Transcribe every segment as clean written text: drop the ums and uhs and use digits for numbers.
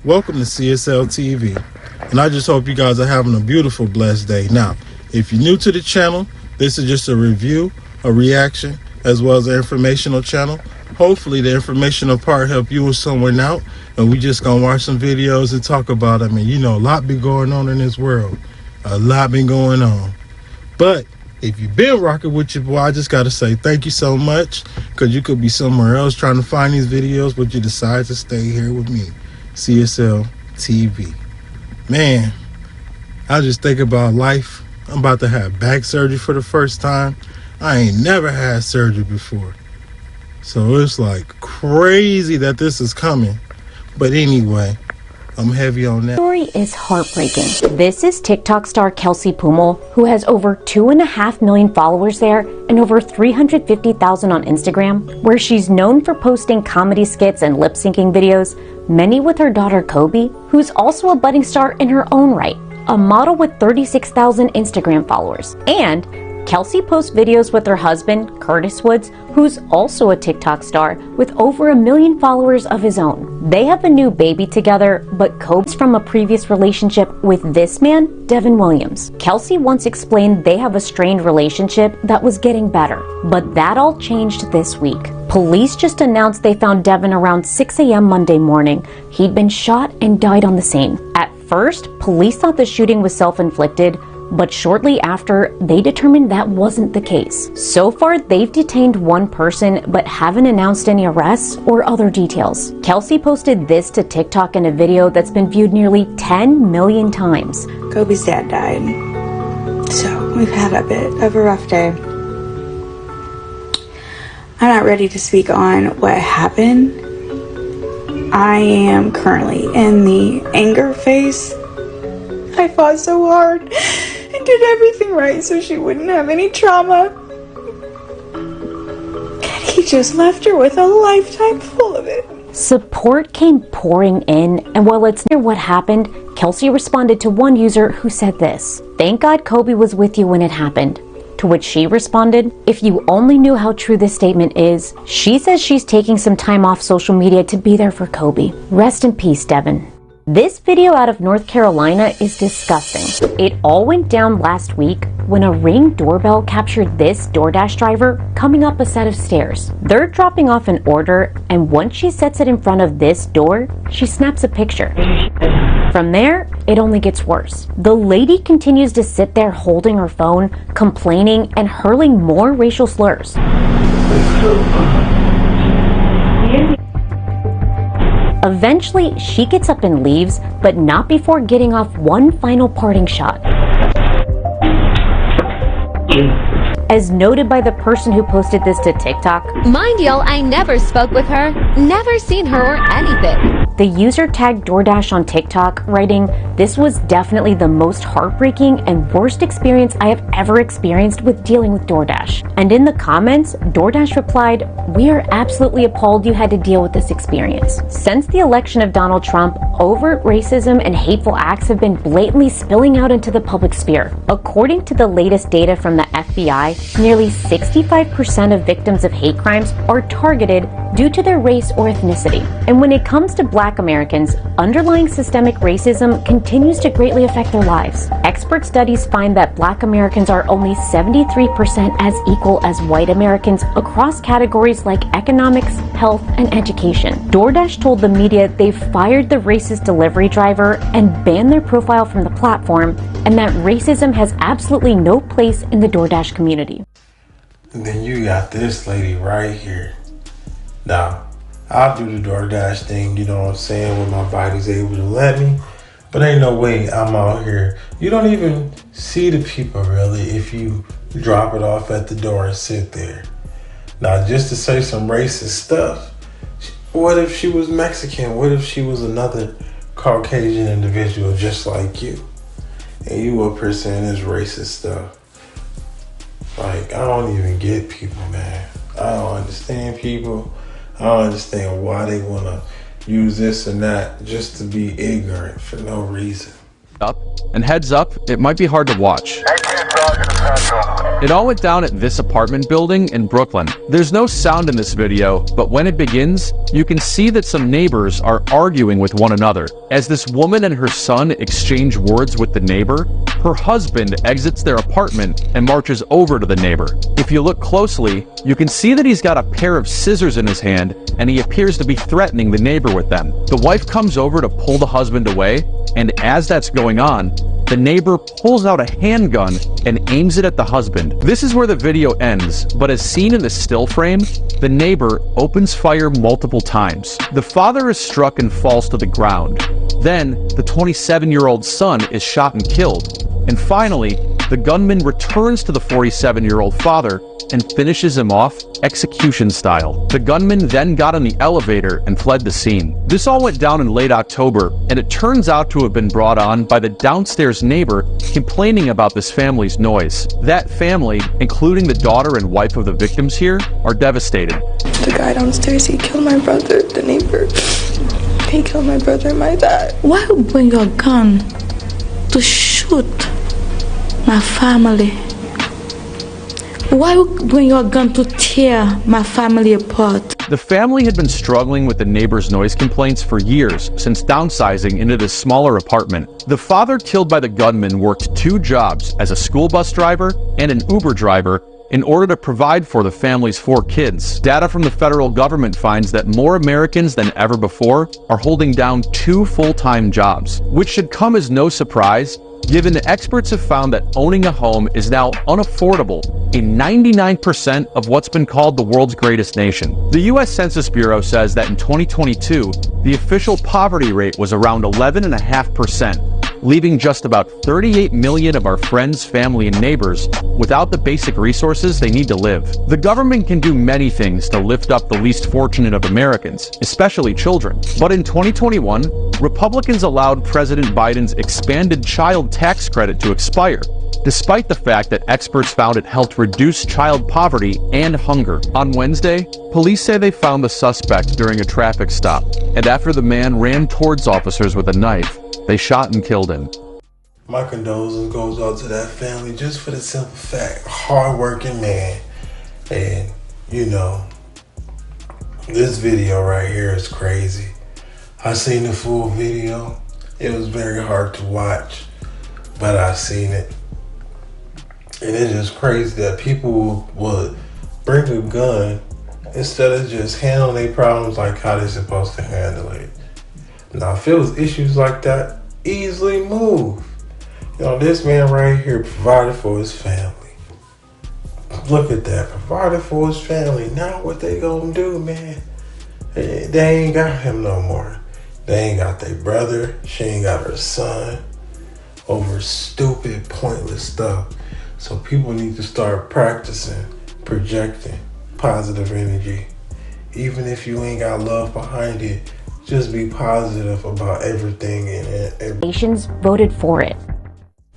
Welcome to CSL TV, and I just hope you guys are having a beautiful, blessed day. Now, if you're new to the channel, this is just a review, a reaction, as well as an informational channel. Hopefully the informational part help you with someone out, and we just gonna watch some videos and talk about it. I mean, you know, a lot be going on in this world. A lot been going on. But if you've been rocking with your boy, I just gotta say thank you so much, because you could be somewhere else trying to find these videos, but you decide to stay here with me, CSL TV. Man, I just think about life. I'm about to have back surgery for the first time. I ain't never had surgery before. So it's like crazy that this is coming. But anyway, I'm heavy on that. The story is heartbreaking. This is TikTok star Kelsey Pummel, who has over 2.5 million followers there and over 350,000 on Instagram, where she's known for posting comedy skits and lip syncing videos, many with her daughter Kobe, who's also a budding star in her own right, a model with 36,000 Instagram followers. And Kelsey posts videos with her husband, Curtis Woods, who's also a TikTok star with over 1 million followers of his own. They have a new baby together, but Kobe's from a previous relationship with this man, Devon Williams. Kelsey once explained they have a strained relationship that was getting better, but that all changed this week. Police just announced they found Devon around 6 a.m. Monday morning. He'd been shot and died on the scene. At first, police thought the shooting was self-inflicted, but shortly after, they determined that wasn't the case. So far, they've detained one person, but haven't announced any arrests or other details. Kelsey posted this to TikTok in a video that's been viewed nearly 10 million times. Kobe's dad died, so we've had a bit of a rough day. I'm not ready to speak on what happened. I am currently in the anger phase. I fought so hard and did everything right so she wouldn't have any trauma. And he just left her with a lifetime full of it. Support came pouring in, and while it's near what happened, Kelsey responded to one user who said this: "Thank God Kobe was with you when it happened." To which she responded, "If you only knew how true this statement is." She says she's taking some time off social media to be there for Kobe. Rest in peace, Devon. This video out of North Carolina is disgusting. It all went down last week when a Ring doorbell captured this Doordash driver coming up a set of stairs. They're dropping off an order, and once she sets it in front of this door, she snaps a picture. From there, it only gets worse. The lady continues to sit there holding her phone, complaining and hurling more racial slurs. Eventually, she gets up and leaves, but not before getting off one final parting shot. As noted by the person who posted this to TikTok, "Mind you, I never spoke with her, never seen her or anything." The user tagged Doordash on TikTok, writing, "This was definitely the most heartbreaking and worst experience I have ever experienced with dealing with Doordash." And in the comments, Doordash replied, "We are absolutely appalled you had to deal with this experience." Since the election of Donald Trump, overt racism and hateful acts have been blatantly spilling out into the public sphere. According to the latest data from the FBI, nearly 65% of victims of hate crimes are targeted due to their race or ethnicity. And when it comes to Black Americans, underlying systemic racism continues to greatly affect their lives. Expert studies find that Black Americans are only 73% as equal as white Americans across categories like economics, health, and education. Doordash told the media they've fired the racist delivery driver and banned their profile from the platform, and that racism has absolutely no place in the Doordash community. And then you got this lady right here. Now, I'll do the Doordash thing, you know what I'm saying, when my body's able to let me. But ain't no way I'm out here. You don't even see the people really if you drop it off at the door and sit there. Now, just to say some racist stuff, what if she was Mexican? What if she was another Caucasian individual just like you? And you up here saying this racist stuff. Like, I don't even get people, man. I don't understand people. I don't understand why they want to use this and that just to be ignorant for no reason. And heads up, it might be hard to watch. It all went down at this apartment building in Brooklyn. There's no sound in this video, but when it begins, you can see that some neighbors are arguing with one another. As this woman and her son exchange words with the neighbor, her husband exits their apartment and marches over to the neighbor. If you look closely, you can see that he's got a pair of scissors in his hand, and he appears to be threatening the neighbor with them. The wife comes over to pull the husband away, and as that's going on, the neighbor pulls out a handgun and aims it at the husband. This is where the video ends, but as seen in the still frame, the neighbor opens fire multiple times. The father is struck and falls to the ground. Then, the 27-year-old son is shot and killed. And finally, the gunman returns to the 47-year-old father and finishes him off execution style. The gunman then got on the elevator and fled the scene. This all went down in late October, and it turns out to have been brought on by the downstairs neighbor complaining about this family's noise. That family, including the daughter and wife of the victims here, are devastated. The guy downstairs, he killed my brother, the neighbor. He killed my brother and my dad. Why you bring your gun to shoot my family? Why you bring your gun to tear my family apart? The family had been struggling with the neighbor's noise complaints for years, since downsizing into this smaller apartment. The father killed by the gunman worked 2 jobs as a school bus driver and an Uber driver in order to provide for the family's 4 kids. Data from the federal government finds that more Americans than ever before are holding down 2 full-time jobs, which should come as no surprise, given that experts have found that owning a home is now unaffordable in 99% of what's been called the world's greatest nation. The U.S. Census Bureau says that in 2022, the official poverty rate was around 11.5%, leaving just about 38 million of our friends, family, and neighbors without the basic resources they need to live. The government can do many things to lift up the least fortunate of Americans, especially children. But in 2021, Republicans allowed President Biden's expanded child tax credit to expire, despite the fact that experts found it helped reduce child poverty and hunger. On Wednesday, police say they found the suspect during a traffic stop, and after the man ran towards officers with a knife, they shot and killed him. My condolences goes out to that family just for the simple fact, hard-working man. And, you know, this video right here is crazy. I seen the full video. It was very hard to watch, but I seen it. And it's just crazy that people would bring a gun instead of just handling their problems like how they're supposed to handle it. Now, if it was issues like that, easily move. You know, this man right here provided for his family. Look at that, provided for his family. Now what they gonna do, man? They ain't got him no more. They ain't got their brother. She ain't got her son. Over stupid, pointless stuff. So people need to start practicing, projecting positive energy. Even if you ain't got love behind it, just be positive about everything in it. Nations voted for it.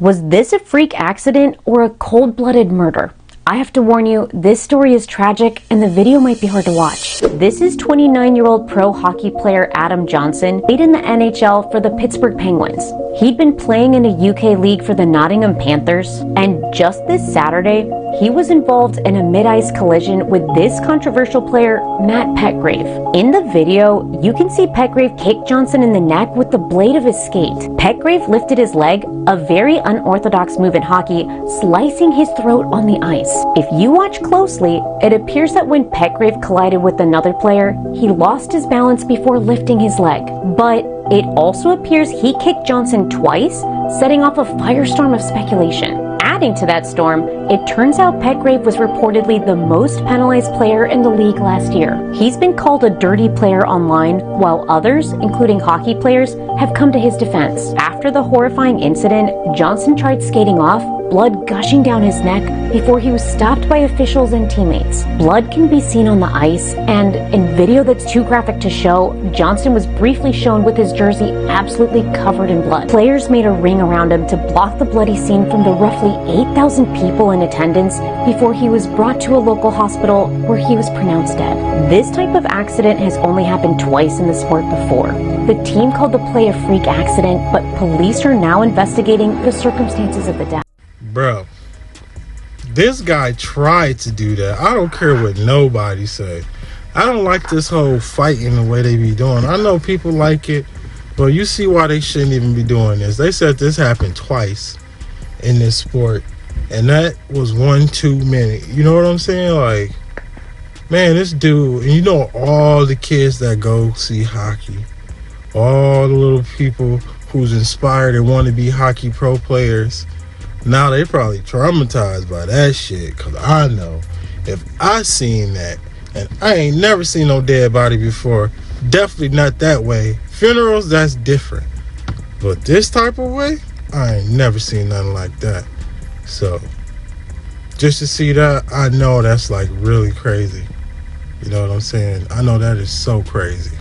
Was this a freak accident or a cold-blooded murder? I have to warn you, this story is tragic and the video might be hard to watch. This is 29-year-old pro hockey player Adam Johnson, played in the NHL for the Pittsburgh Penguins. He'd been playing in a UK league for the Nottingham Panthers, and just this Saturday, he was involved in a mid-ice collision with this controversial player, Matt Petgrave. In the video, you can see Petgrave kick Johnson in the neck with the blade of his skate. Petgrave lifted his leg, a very unorthodox move in hockey, slicing his throat on the ice. If you watch closely, it appears that when Petgrave collided with another player, he lost his balance before lifting his leg. But it also appears he kicked Johnson twice, setting off a firestorm of speculation. Adding to that storm, it turns out Petgrave was reportedly the most penalized player in the league last year. He's been called a dirty player online, while others, including hockey players, have come to his defense. After the horrifying incident, Johnson tried skating off, blood gushing down his neck before he was stopped by officials and teammates. Blood can be seen on the ice, and in video that's too graphic to show, Johnson was briefly shown with his jersey absolutely covered in blood. Players made a ring around him to block the bloody scene from the roughly 8,000 people in attendance before he was brought to a local hospital where he was pronounced dead. This type of accident has only happened twice in the sport before. The team called the play a freak accident, but police are now investigating the circumstances of the death. Bro, This guy tried to do that. I don't care what nobody say. I don't like this whole fighting the way they be doing. I know people like it, but you see why they shouldn't even be doing this. They said this happened twice in this sport, and that was one too many. You know what I'm saying? Like, man, this dude, and you know all the kids that go see hockey, all the little people who's inspired and want to be hockey pro players, now they probably traumatized by that shit. Cause I know if I seen that, and I ain't never seen no dead body before, definitely not that way. Funerals, that's different, but this type of way, I ain't never seen nothing like that. So just to see that, I know that's like really crazy. You know what I'm saying? I know that is so crazy.